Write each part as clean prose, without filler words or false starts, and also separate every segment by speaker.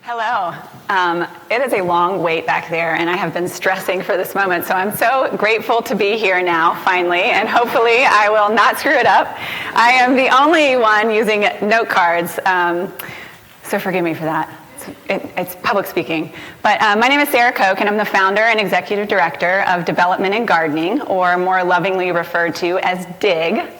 Speaker 1: Hello. It is a long wait back there, and I have been stressing for this moment, so I'm so grateful to be here now, finally, and hopefully I will not screw it up. I am the only one using note cards, so forgive me for that. It's public speaking. But my name is Sarah Koch, and I'm the founder and executive director of Development and Gardening, or more lovingly referred to as DIG.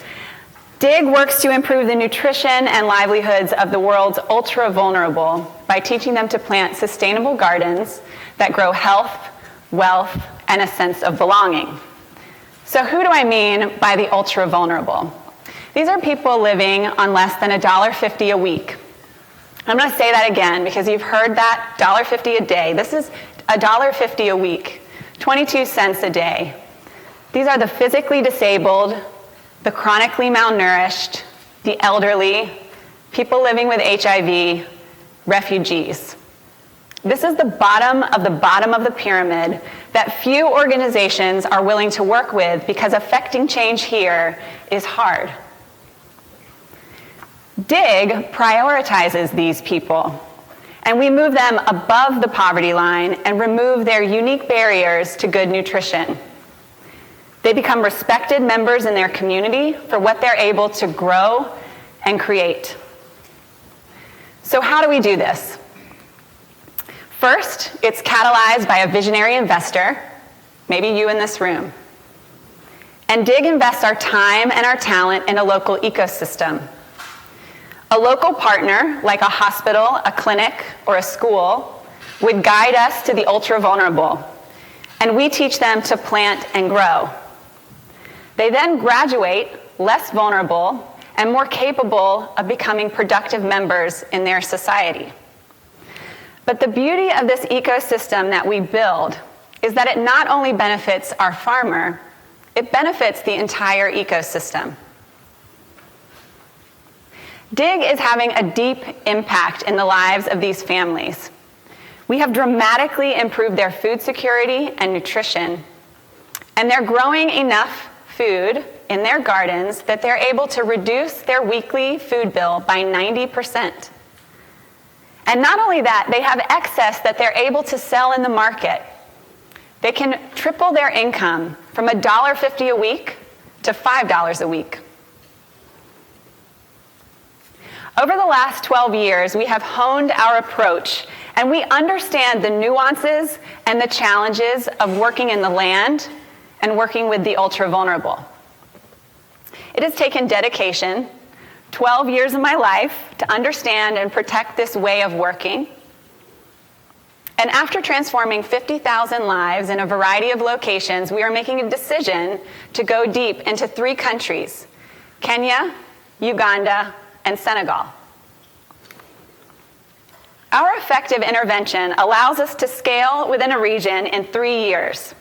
Speaker 1: DIG works to improve the nutrition and livelihoods of the world's ultra-vulnerable by teaching them to plant sustainable gardens that grow health, wealth, and a sense of belonging. So who do I mean by the ultra-vulnerable? These are people living on less than $1.50 a week. I'm going to say that again because you've heard that, $1.50 a day. This is $1.50 a week, 22 cents a day. These are the physically disabled, the chronically malnourished, the elderly, people living with HIV, refugees. This is the bottom of the pyramid that few organizations are willing to work with because affecting change here is hard. DIG prioritizes these people, and we move them above the poverty line and remove their unique barriers to good nutrition. They become respected members in their community for what they're able to grow and create. So how do we do this? First, it's catalyzed by a visionary investor, maybe you in this room. And DIG invests our time and our talent in a local ecosystem. A local partner, like a hospital, a clinic, or a school, would guide us to the ultra-vulnerable, and we teach them to plant and grow. They then graduate less vulnerable and more capable of becoming productive members in their society. But the beauty of this ecosystem that we build is that it not only benefits our farmer, it benefits the entire ecosystem. DIG is having a deep impact in the lives of these families. We have dramatically improved their food security and nutrition, and they're growing enough food in their gardens that they're able to reduce their weekly food bill by 90%. And not only that, they have excess that they're able to sell in the market. They can triple their income from $1.50 a week to $5 a week. Over the last 12 years, we have honed our approach, and we understand the nuances and the challenges of working in the land and working with the ultra-vulnerable. It has taken dedication, 12 years of my life, to understand and protect this way of working. And after transforming 50,000 lives in a variety of locations, we are making a decision to go deep into 3 countries: Kenya, Uganda, and Senegal. Our effective intervention allows us to scale within a region in 3 years.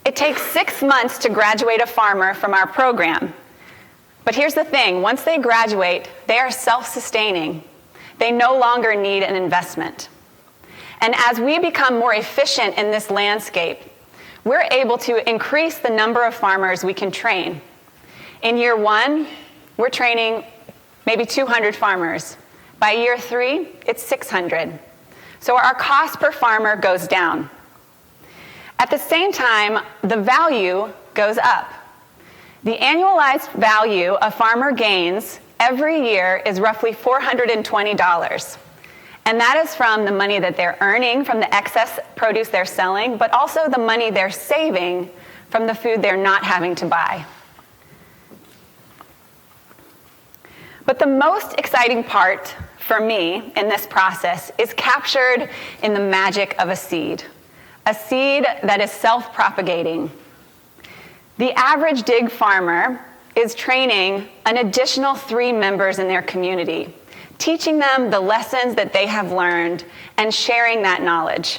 Speaker 1: It takes 6 months to graduate a farmer from our program. But here's the thing, once they graduate, they are self-sustaining. They no longer need an investment. And as we become more efficient in this landscape, we're able to increase the number of farmers we can train. In year 1, we're training maybe 200 farmers. By year 3, it's 600. So our cost per farmer goes down. At the same time, the value goes up. The annualized value a farmer gains every year is roughly $420. And that is from the money that they're earning from the excess produce they're selling, but also the money they're saving from the food they're not having to buy. But the most exciting part for me in this process is captured in the magic of a seed that is self-propagating. The average DIG farmer is training an additional 3 members in their community, teaching them the lessons that they have learned and sharing that knowledge.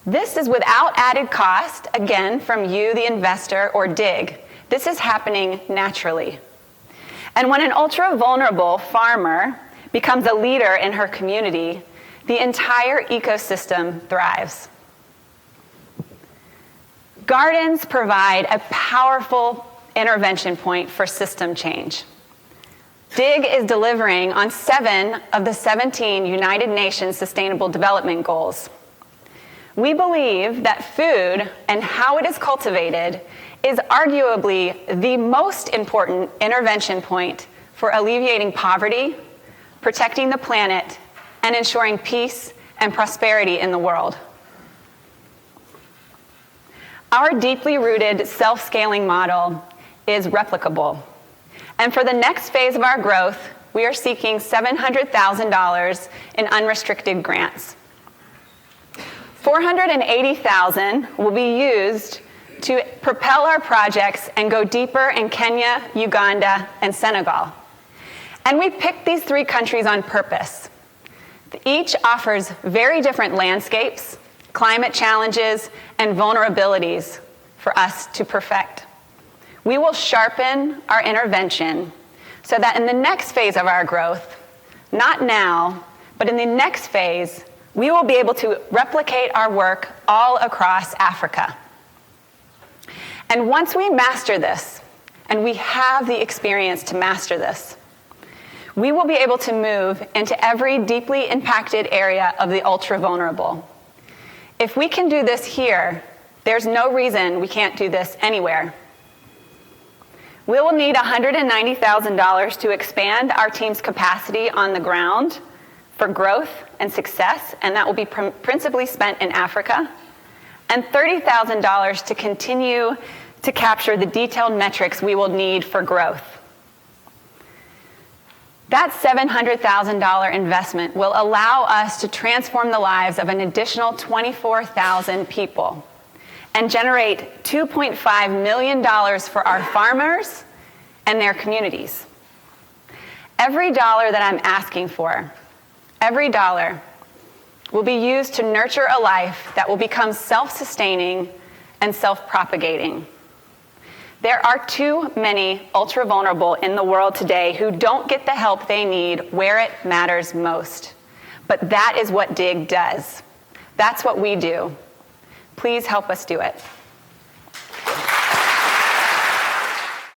Speaker 1: This is without added cost, again, from you, the investor, or DIG. This is happening naturally. And when an ultra-vulnerable farmer becomes a leader in her community, the entire ecosystem thrives. Gardens provide a powerful intervention point for system change. DIG is delivering on 7 of the 17 United Nations Sustainable Development Goals. We believe that food and how it is cultivated is arguably the most important intervention point for alleviating poverty, protecting the planet, and ensuring peace and prosperity in the world. Our deeply rooted self-scaling model is replicable. And for the next phase of our growth, we are seeking $700,000 in unrestricted grants. $480,000 will be used to propel our projects and go deeper in Kenya, Uganda, and Senegal. And we picked these 3 countries on purpose. Each offers very different landscapes, climate challenges, and vulnerabilities for us to perfect. We will sharpen our intervention so that in the next phase of our growth, not now, but in the next phase, we will be able to replicate our work all across Africa. And once we master this, and we have the experience to master this, we will be able to move into every deeply impacted area of the ultra-vulnerable. If we can do this here, there's no reason we can't do this anywhere. We will need $190,000 to expand our team's capacity on the ground for growth and success, and that will be principally spent in Africa, and $30,000 to continue to capture the detailed metrics we will need for growth. That $700,000 investment will allow us to transform the lives of an additional 24,000 people and generate $2.5 million for our farmers and their communities. Every dollar that I'm asking for, every dollar, will be used to nurture a life that will become self-sustaining and self-propagating. There are too many ultra-vulnerable in the world today who don't get the help they need where it matters most. But that is what DIG does. That's what we do. Please help us do it.